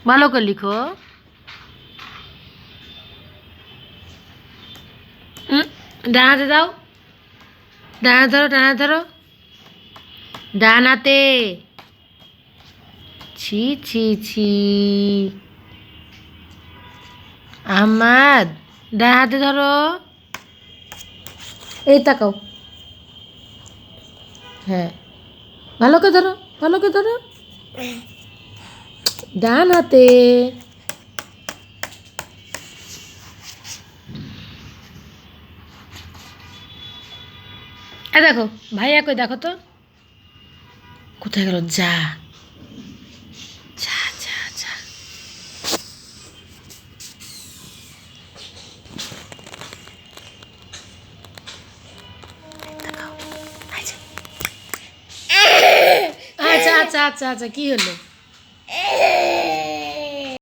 ভালো করে লিখো। ডান হাতে দাও, ডান হাতে ধরো, ডান হাতে ধরো, ডান হাতে। ছি ছি ছি। আহমাদ, ডান হাতে ধরো। এই তাকাও। হ্যাঁ, ভালো করে ধরো, ভালো করে ধরো, ডান হাতে। দেখো ভাইয়া কই, দেখো তো কোথায় গেল। যা যা যা যা। দেখাও। আচ্ছা আচ্ছা আচ্ছা আচ্ছা, কি হলো?